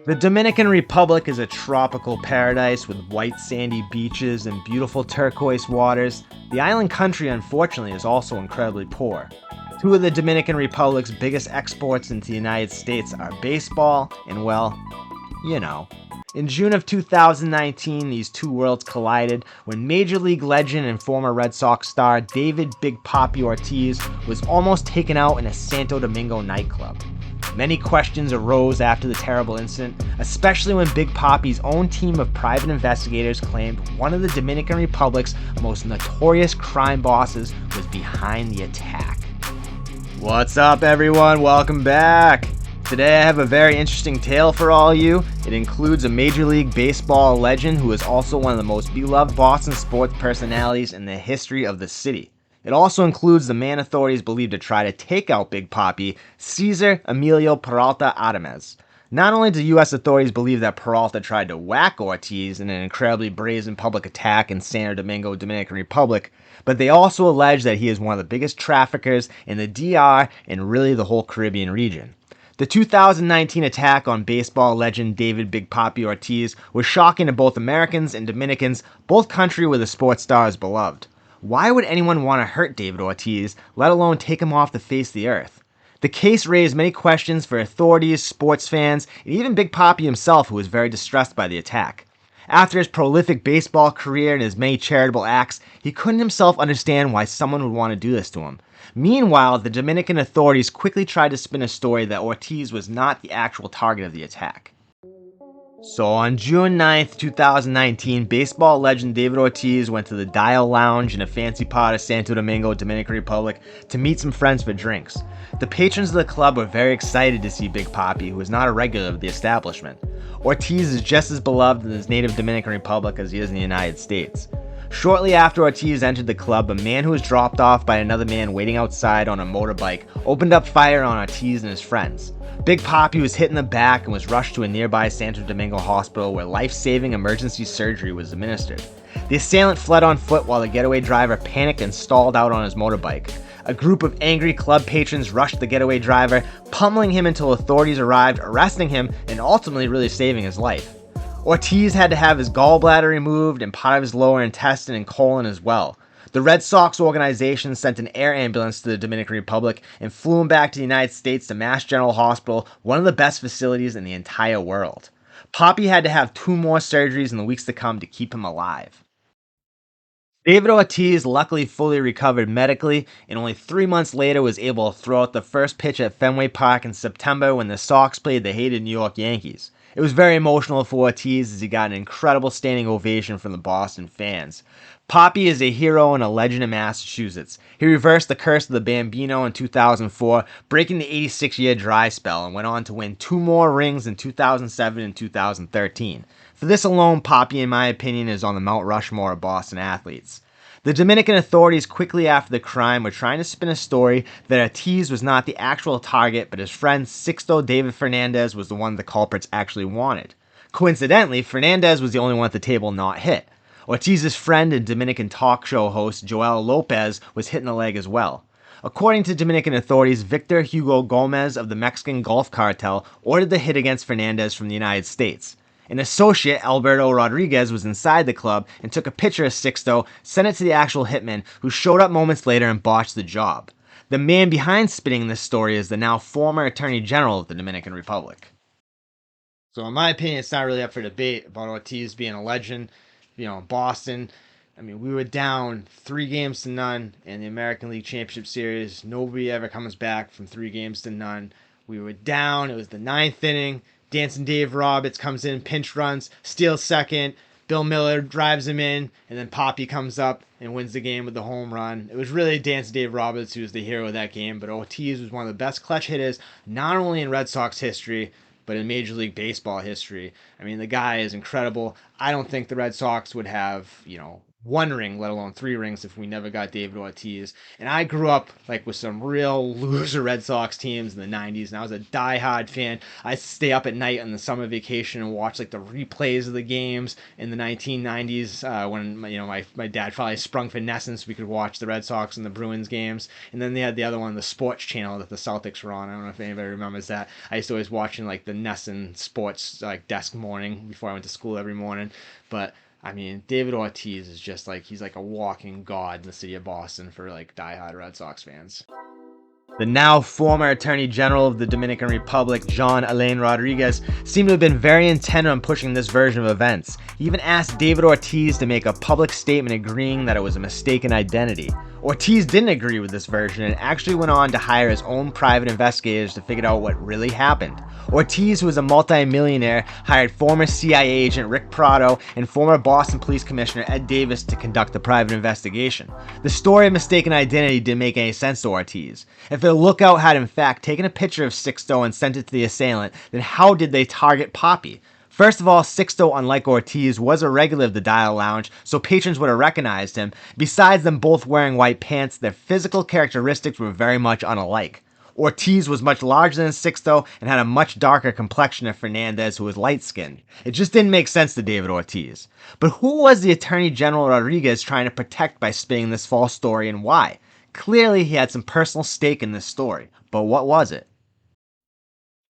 The Dominican Republic is a tropical paradise with white sandy beaches and beautiful turquoise waters. The island country, unfortunately, is also incredibly poor. Two of the Dominican Republic's biggest exports into the United States are baseball and, well, you know. In June of 2019, these two worlds collided when Major League legend and former Red Sox star David Big Papi Ortiz was almost taken out in a Santo Domingo nightclub. Many questions arose after the terrible incident, especially when Big Papi's own team of private investigators claimed one of the Dominican Republic's most notorious crime bosses was behind the attack. What's up, everyone? Welcome back. Today I have a very interesting tale for all you. It includes a Major League Baseball legend who is also one of the most beloved Boston sports personalities in the history of the city. It also includes the man authorities believe to try to take out Big Papi, Cesar Emilio Peralta Adames. Not only do U.S. authorities believe that Peralta tried to whack Ortiz in an incredibly brazen public attack in Santo Domingo, Dominican Republic, but they also allege that he is one of the biggest traffickers in the DR and really the whole Caribbean region. The 2019 attack on baseball legend David Big Papi Ortiz was shocking to both Americans and Dominicans, both countries where the sports star is beloved. Why would anyone want to hurt David Ortiz, let alone take him off the face of the earth? The case raised many questions for authorities, sports fans, and even Big Papi himself, who was very distressed by the attack. After his prolific baseball career and his many charitable acts, he couldn't himself understand why someone would want to do this to him. Meanwhile, the Dominican authorities quickly tried to spin a story that Ortiz was not the actual target of the attack. So on June 9th, 2019, baseball legend David Ortiz went to the Dial Lounge in a fancy part of Santo Domingo, Dominican Republic, to meet some friends for drinks. The patrons of the club were very excited to see Big Papi, who is not a regular of the establishment. Ortiz is just as beloved in his native Dominican Republic as he is in the United States. Shortly after Ortiz entered the club, a man who was dropped off by another man waiting outside on a motorbike opened up fire on Ortiz and his friends. Big Papi was hit in the back and was rushed to a nearby Santo Domingo hospital where life-saving emergency surgery was administered. The assailant fled on foot while the getaway driver panicked and stalled out on his motorbike. A group of angry club patrons rushed the getaway driver, pummeling him until authorities arrived, arresting him, and ultimately really saving his life. Ortiz had to have his gallbladder removed and part of his lower intestine and colon as well. The Red Sox organization sent an air ambulance to the Dominican Republic and flew him back to the United States to Mass General Hospital, one of the best facilities in the entire world. Papi had to have 2 more surgeries in the weeks to come to keep him alive. David Ortiz luckily fully recovered medically and only 3 months later was able to throw out the first pitch at Fenway Park in September when the Sox played the hated New York Yankees. It was very emotional for Ortiz as he got an incredible standing ovation from the Boston fans. Papi is a hero and a legend in Massachusetts. He reversed the curse of the Bambino in 2004, breaking the 86-year dry spell, and went on to win 2 more rings in 2007 and 2013. For this alone, Papi, in my opinion, is on the Mount Rushmore of Boston athletes. The Dominican authorities quickly after the crime were trying to spin a story that Ortiz was not the actual target, but his friend Sixto David Fernandez was the one the culprits actually wanted. Coincidentally, Fernandez was the only one at the table not hit. Ortiz's friend and Dominican talk show host Joel Lopez was hit in the leg as well. According to Dominican authorities, Victor Hugo Gomez of the Mexican Gulf Cartel ordered the hit against Fernandez from the United States. An associate, Alberto Rodriguez, was inside the club and took a picture of Sixto, sent it to the actual hitman, who showed up moments later and botched the job. The man behind spinning this story is the now former Attorney General of the Dominican Republic. So in my opinion, it's not really up for debate about Ortiz being a legend. Boston, I mean, we were down 3-0 in the American League Championship Series. Nobody ever comes back from 3-0. We were down. It was the 9th inning. Dancing Dave Roberts comes in, pinch runs, steals second. Bill Miller drives him in, and then Papi comes up and wins the game with the home run. It was really Dancing Dave Roberts who was the hero of that game, but Ortiz was one of the best clutch hitters, not only in Red Sox history, but in Major League Baseball history. I mean, the guy is incredible. I don't think the Red Sox would have, one ring, let alone three rings if we never got David Ortiz. And I grew up like with some real loser Red Sox teams in the 90s, and I was a diehard fan. I stay up at night on the summer vacation and watch like the replays of the games in the 1990s when my dad finally sprung for Nesson so we could watch the Red Sox and the Bruins games. And then they had the other one, the Sports Channel that the Celtics were on. I don't know if anybody remembers that. I used to always watch in like the Nesson Sports like desk morning before I went to school every morning. But I mean, David Ortiz is just like, he's like a walking god in the city of Boston for like diehard Red Sox fans. The now former Attorney General of the Dominican Republic, John Alain Rodriguez, seemed to have been very intent on pushing this version of events. He even asked David Ortiz to make a public statement agreeing that it was a mistaken identity. Ortiz didn't agree with this version and actually went on to hire his own private investigators to figure out what really happened. Ortiz, who was a multi-millionaire, hired former CIA agent Rick Prado and former Boston Police Commissioner Ed Davis to conduct the private investigation. The story of mistaken identity didn't make any sense to Ortiz. If the lookout had in fact taken a picture of Sixto and sent it to the assailant, then how did they target Papi? First of all, Sixto, unlike Ortiz, was a regular of the Dial Lounge, so patrons would have recognized him. Besides them both wearing white pants, their physical characteristics were very much unalike. Ortiz was much larger than Sixto and had a much darker complexion than Fernandez, who was light-skinned. It just didn't make sense to David Ortiz. But who was the Attorney General Rodriguez trying to protect by spinning this false story, and why? Clearly he had some personal stake in this story, but what was it?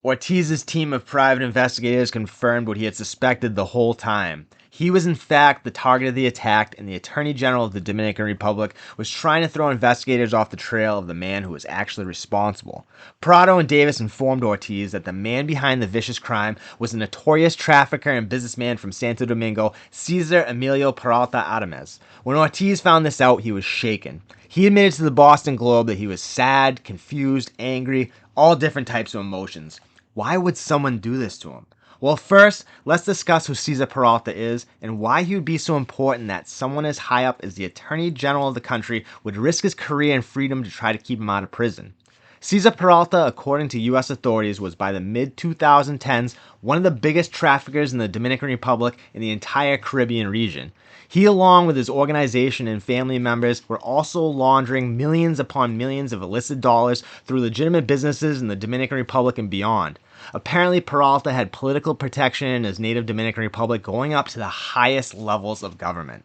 Ortiz's team of private investigators confirmed what he had suspected the whole time. He was in fact the target of the attack, and the Attorney General of the Dominican Republic was trying to throw investigators off the trail of the man who was actually responsible. Prado and Davis informed Ortiz that the man behind the vicious crime was a notorious trafficker and businessman from Santo Domingo, Cesar Emilio Peralta Adames. When Ortiz found this out, he was shaken. He admitted to the Boston Globe that he was sad, confused, angry, all different types of emotions. Why would someone do this to him? Well, first, let's discuss who Cesar Peralta is and why he would be so important that someone as high up as the Attorney General of the country would risk his career and freedom to try to keep him out of prison. Cesar Peralta, according to U.S. authorities, was by the mid-2010s one of the biggest traffickers in the Dominican Republic and the entire Caribbean region. He, along with his organization and family members, were also laundering millions upon millions of illicit dollars through legitimate businesses in the Dominican Republic and beyond. Apparently, Peralta had political protection in his native Dominican Republic going up to the highest levels of government.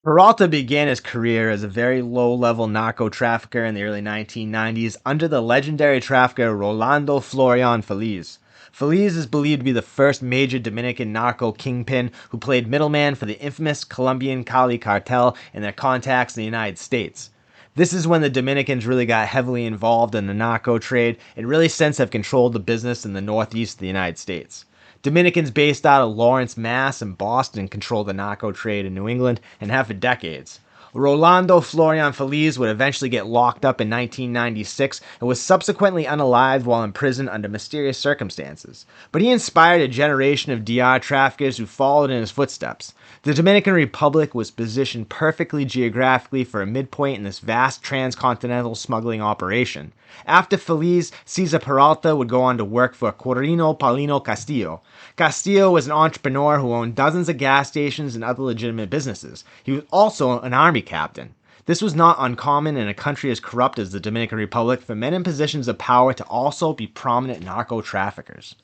Peralta began his career as a very low-level narco trafficker in the early 1990s under the legendary trafficker Rolando Florian Feliz. Feliz is believed to be the first major Dominican narco kingpin who played middleman for the infamous Colombian Cali cartel and their contacts in the United States. This is when the Dominicans really got heavily involved in the narco trade and really since have controlled the business in the northeast of the United States. Dominicans based out of Lawrence, Mass. And Boston controlled the narco trade in New England and have for decades. Rolando Florian Feliz would eventually get locked up in 1996 and was subsequently unalived while in prison under mysterious circumstances. But he inspired a generation of DR traffickers who followed in his footsteps. The Dominican Republic was positioned perfectly geographically for a midpoint in this vast transcontinental smuggling operation. After Feliz, Cesar Peralta would go on to work for Quirino Paulino Castillo. Castillo was an entrepreneur who owned dozens of gas stations and other legitimate businesses. He was also an army captain. This was not uncommon in a country as corrupt as the Dominican Republic for men in positions of power to also be prominent narco traffickers.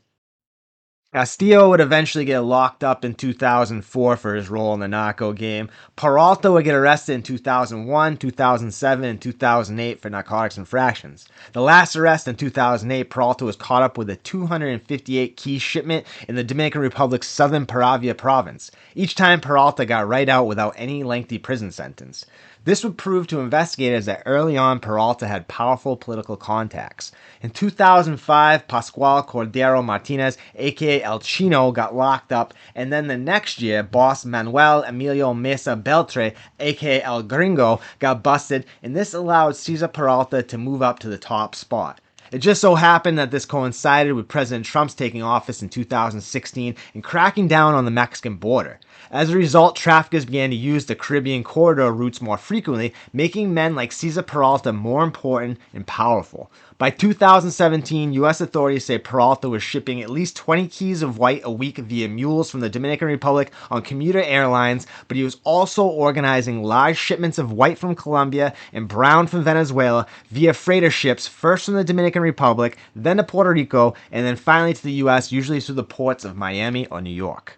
Castillo would eventually get locked up in 2004 for his role in the narco game. Peralta would get arrested in 2001, 2007, and 2008 for narcotics infractions. The last arrest in 2008, Peralta was caught up with a 258 key shipment in the Dominican Republic's southern Paravia province. Each time, Peralta got right out without any lengthy prison sentence. This would prove to investigators that early on Peralta had powerful political contacts. In 2005, Pascual Cordero Martinez, aka El Chino, got locked up, and then the next year, boss Manuel Emilio Mesa Beltre, aka El Gringo, got busted, and this allowed Cesar Peralta to move up to the top spot. It just so happened that this coincided with President Trump's taking office in 2016 and cracking down on the Mexican border. As a result, traffickers began to use the Caribbean corridor routes more frequently, making men like Cesar Peralta more important and powerful. By 2017, U.S. authorities say Peralta was shipping at least 20 keys of white a week via mules from the Dominican Republic on commuter airlines, but he was also organizing large shipments of white from Colombia and brown from Venezuela via freighter ships, first from the Dominican Republic, then to Puerto Rico, and then finally to the U.S., usually through the ports of Miami or New York.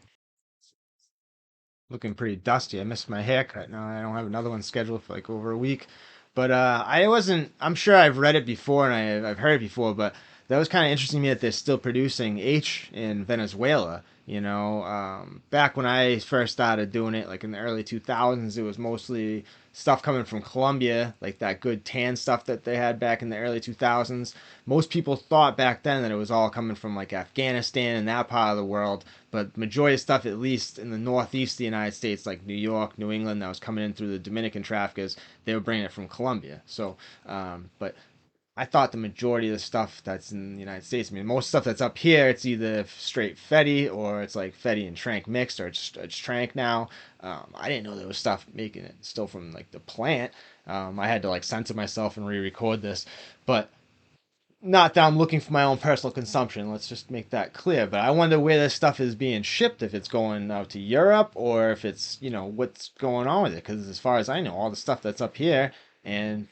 Looking pretty dusty. I missed my haircut. Now I don't have another one scheduled for like over a week. But I'm sure I've read it before and I've heard it before, but that was kind of interesting to me that they're still producing H in Venezuela. Back when I first started doing it, like in the early 2000s, it was mostly stuff coming from Colombia, like that good tan stuff that they had back in the early 2000s. Most people thought back then that it was all coming from like Afghanistan and that part of the world, but majority of stuff, at least in the northeast of the United States, like New York, New England, that was coming in through the Dominican traffickers, they were bringing it from Colombia. But I thought the majority of the stuff that's in the United States, I mean, most stuff that's up here, it's either straight Fetty or it's like Fetty and Trank mixed, or it's Trank now. I didn't know there was stuff making it still from like the plant. I had to like censor myself and re-record this, but not that I'm looking for my own personal consumption. Let's just make that clear. But I wonder where this stuff is being shipped, if it's going out to Europe or if it's, what's going on with it. Because as far as I know, all the stuff that's up here and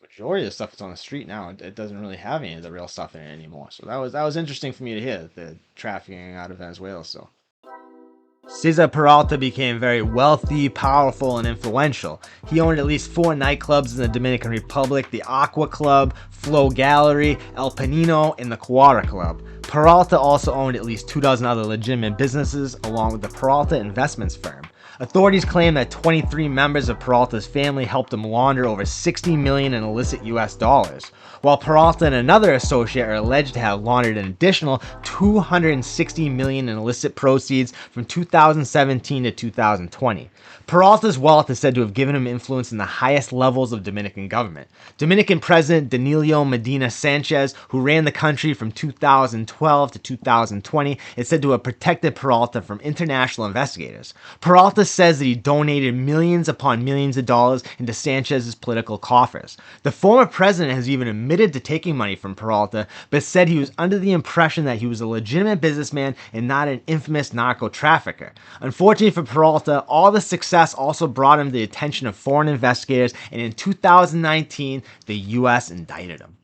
majority of the stuff that's on the street now, it doesn't really have any of the real stuff in it anymore. So that was interesting for me to hear that the trafficking out of Venezuela. So Cesar Peralta became very wealthy, powerful, and influential. He owned at least 4 nightclubs in the Dominican Republic: the Aqua Club, Flow Gallery, El Panino, and the Cuara Club. Peralta also owned at least 24 other legitimate businesses, along with the Peralta Investments firm. Authorities claim that 23 members of Peralta's family helped him launder over $60 million in illicit US dollars, while Peralta and another associate are alleged to have laundered an additional $260 million in illicit proceeds from 2017 to 2020. Peralta's wealth is said to have given him influence in the highest levels of Dominican government. Dominican President Danilo Medina Sanchez, who ran the country from 2012 to 2020, is said to have protected Peralta from international investigators. Peralta says that he donated millions upon millions of dollars into Sanchez's political coffers. The former president has even admitted to taking money from Peralta, but said he was under the impression that he was a legitimate businessman and not an infamous narco trafficker. Unfortunately for Peralta, all the success also brought him the attention of foreign investigators, and in 2019, the U.S. indicted him.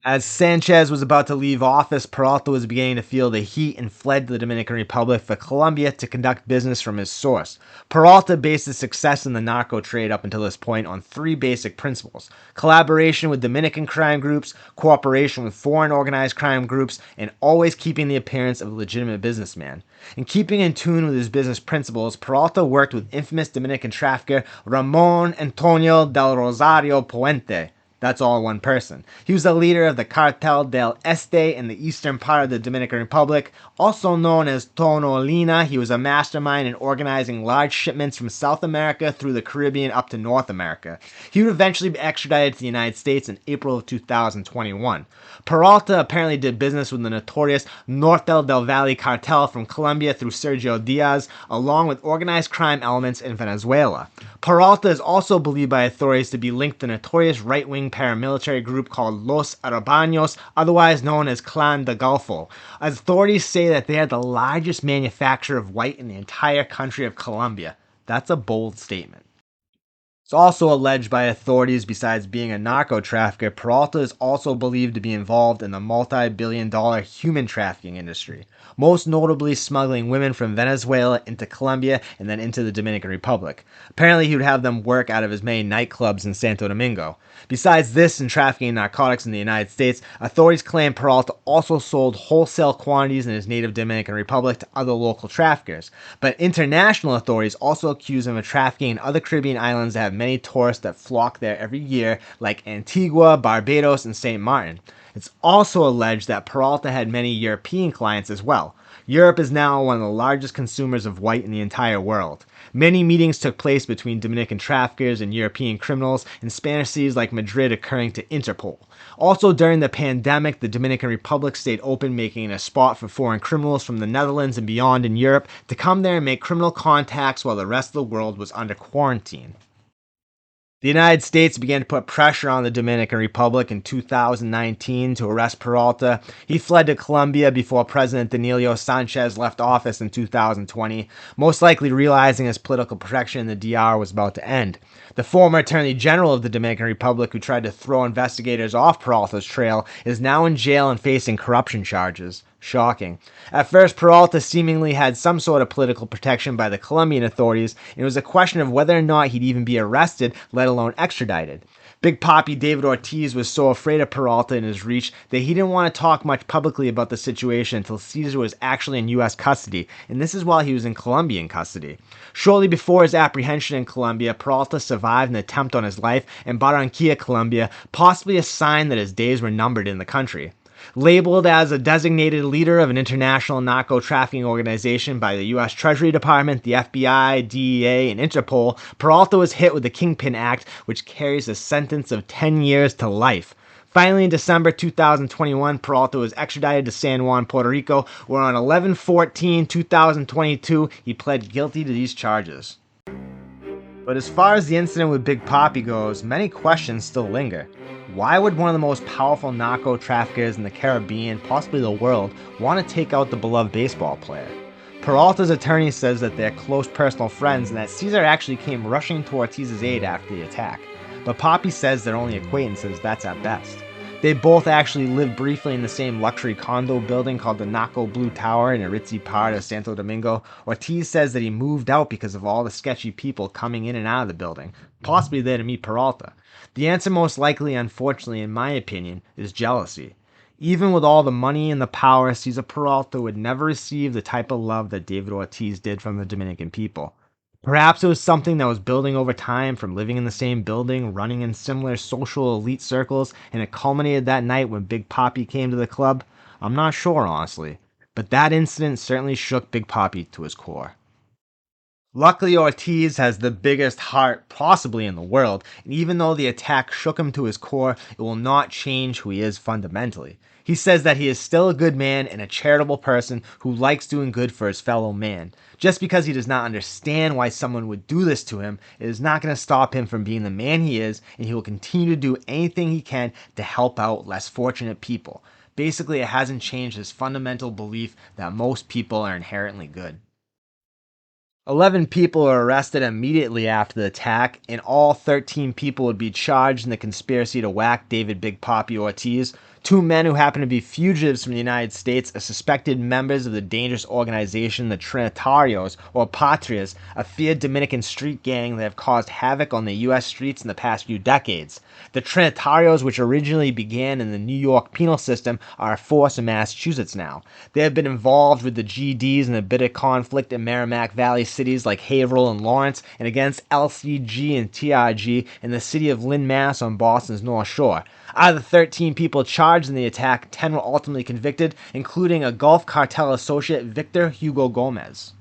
As Sanchez was about to leave office, Peralta was beginning to feel the heat and fled to the Dominican Republic for Colombia to conduct business from his source. Peralta based his success in the narco trade up until this point on 3 basic principles: collaboration with Dominican crime groups, cooperation with foreign organized crime groups, and always keeping the appearance of a legitimate businessman. In keeping in tune with his business principles, Peralta worked with infamous Dominican trafficker Ramon Antonio del Rosario Puente. That's all one person. He was the leader of the Cartel del Este in the eastern part of the Dominican Republic. Also known as Tonolina, he was a mastermind in organizing large shipments from South America through the Caribbean up to North America. He would eventually be extradited to the United States in April of 2021. Peralta apparently did business with the notorious Nortel del Valle cartel from Colombia through Sergio Diaz, along with organized crime elements in Venezuela. Peralta is also believed by authorities to be linked to the notorious right-wing paramilitary group called Los Arabaños, otherwise known as Clan de Golfo. Authorities say that they are the largest manufacturer of white in the entire country of Colombia. That's a bold statement. It's also alleged by authorities, besides being a narco trafficker, Peralta is also believed to be involved in the multi-billion-dollar human trafficking industry, most notably smuggling women from Venezuela into Colombia and then into the Dominican Republic. Apparently, he would have them work out of his main nightclubs in Santo Domingo. Besides this and trafficking narcotics in the United States, authorities claim Peralta also sold wholesale quantities in his native Dominican Republic to other local traffickers. But international authorities also accuse him of trafficking in other Caribbean islands that have many tourists that flock there every year, like Antigua, Barbados, and St. Martin. It's also alleged that Peralta had many European clients as well. Europe is now one of the largest consumers of white in the entire world. Many meetings took place between Dominican traffickers and European criminals in Spanish cities like Madrid, occurring to Interpol. Also, during the pandemic, the Dominican Republic stayed open, making it a spot for foreign criminals from the Netherlands and beyond in Europe to come there and make criminal contacts while the rest of the world was under quarantine. The United States began to put pressure on the Dominican Republic in 2019 to arrest Peralta. He fled to Colombia before President Danilo Sanchez left office in 2020, most likely realizing his political protection in the DR was about to end. The former Attorney General of the Dominican Republic, who tried to throw investigators off Peralta's trail, is now in jail and facing corruption charges. Shocking. At first, Peralta seemingly had some sort of political protection by the Colombian authorities, and it was a question of whether or not he'd even be arrested, let alone extradited. Big Papi David Ortiz was so afraid of Peralta and his reach that he didn't want to talk much publicly about the situation until Cesar was actually in U.S. custody, and this is while he was in Colombian custody. Shortly before his apprehension in Colombia, Peralta survived an attempt on his life in Barranquilla, Colombia, possibly a sign that his days were numbered in the country. Labeled as a designated leader of an international narco-trafficking organization by the U.S. Treasury Department, the FBI, DEA, and Interpol, Peralta was hit with the Kingpin Act, which carries a sentence of 10 years to life. Finally, in December 2021, Peralta was extradited to San Juan, Puerto Rico, where on 11/14/2022, he pled guilty to these charges. But as far as the incident with Big Papi goes, many questions still linger. Why would one of the most powerful narco traffickers in the Caribbean, possibly the world, want to take out the beloved baseball player? Peralta's attorney says that they're close personal friends and that Cesar actually came rushing to Ortiz's aid after the attack. But Papi says they're only acquaintances, that's at best. They both actually lived briefly in the same luxury condo building called the Naco Blue Tower in a ritzy part of Santo Domingo. Ortiz says that he moved out because of all the sketchy people coming in and out of the building, possibly there to meet Peralta. The answer most likely, unfortunately, in my opinion, is jealousy. Even with all the money and the power, Cesar Peralta would never receive the type of love that David Ortiz did from the Dominican people. Perhaps it was something that was building over time from living in the same building, running in similar social elite circles, and it culminated that night when Big Papi came to the club. I'm not sure, honestly, but that incident certainly shook Big Papi to his core. Luckily, Ortiz has the biggest heart possibly in the world, and even though the attack shook him to his core, it will not change who he is fundamentally. He says that he is still a good man and a charitable person who likes doing good for his fellow man. Just because he does not understand why someone would do this to him, it is not going to stop him from being the man he is, and he will continue to do anything he can to help out less fortunate people. Basically, it hasn't changed his fundamental belief that most people are inherently good. 11 people were arrested immediately after the attack, and all 13 people would be charged in the conspiracy to whack David Big Papi Ortiz. Two men who happen to be fugitives from the United States are suspected members of the dangerous organization the Trinitarios, or Patrias, a feared Dominican street gang that have caused havoc on the U.S. streets in the past few decades. The Trinitarios, which originally began in the New York penal system, are a force in Massachusetts now. They have been involved with the GDs in a bitter conflict in Merrimack Valley cities like Haverhill and Lawrence, and against LCG and TRG in the city of Lynn, Mass. On Boston's North Shore. Out of the 13 people charged in the attack, 10 were ultimately convicted, including a Gulf Cartel associate, Victor Hugo Gomez.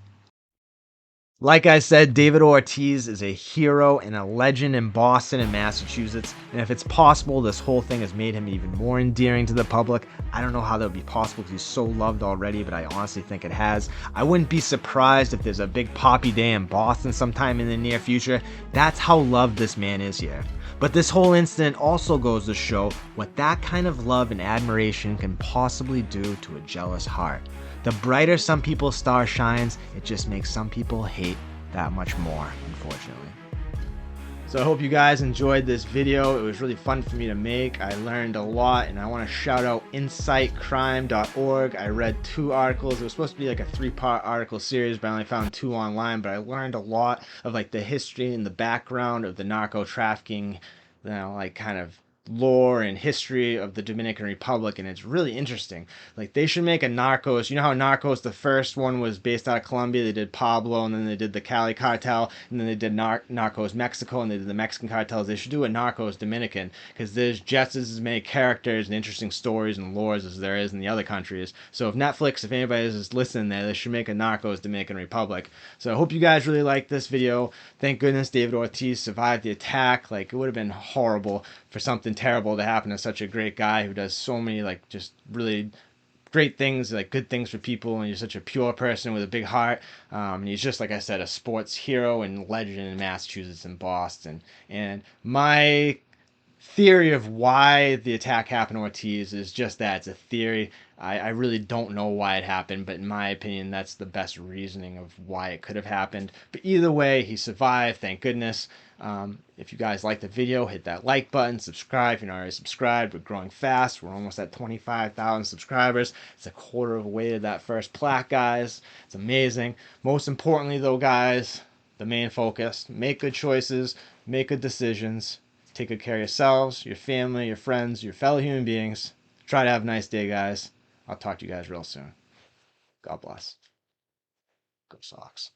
Like I said, David Ortiz is a hero and a legend in Boston and Massachusetts, and if it's possible this whole thing has made him even more endearing to the public, I don't know how that would be possible because he's so loved already, but I honestly think it has. I wouldn't be surprised if there's a big Papi Day in Boston sometime in the near future. That's how loved this man is here. But this whole incident also goes to show what that kind of love and admiration can possibly do to a jealous heart. The brighter some people's star shines, it just makes some people hate that much more, unfortunately. So I hope you guys enjoyed this video. It was really fun for me to make. I learned a lot, and I want to shout out insightcrime.org. I read 2 articles. It was supposed to be like a 3-part article series, but I only found 2 online. But I learned a lot of like the history and the background of the narco trafficking, like kind of lore and history of the Dominican Republic, and it's really interesting. Like, they should make a Narcos. You know how Narcos, the first one was based out of Colombia? They did Pablo, and then they did the Cali cartel, and then they did Narcos Mexico, and they did the Mexican cartels. They should do a Narcos Dominican, because there's just as many characters and interesting stories and lores as there is in the other countries. So if Netflix, if anybody is listening there, they should make a Narcos Dominican Republic. So I hope you guys really liked this video. Thank goodness David Ortiz survived the attack. Like, it would have been horrible for something terrible to happen to such a great guy who does so many, like, just really great things, like good things for people, and he's such a pure person with a big heart. And he's just, like I said, a sports hero and legend in Massachusetts and Boston. And my theory of why the attack happened to Ortiz is just that. It's a theory. I really don't know why it happened, but in my opinion, that's the best reasoning of why it could have happened. But either way, he survived, thank goodness. If you guys like the video, hit that like button, subscribe if you're not already subscribed. We're growing fast. We're almost at 25,000 subscribers. It's a quarter of the way to that first plaque, guys. It's amazing. Most importantly, though, guys, the main focus: make good choices, make good decisions, take good care of yourselves, your family, your friends, your fellow human beings. Try to have a nice day, guys. I'll talk to you guys real soon. God bless. Go Sox.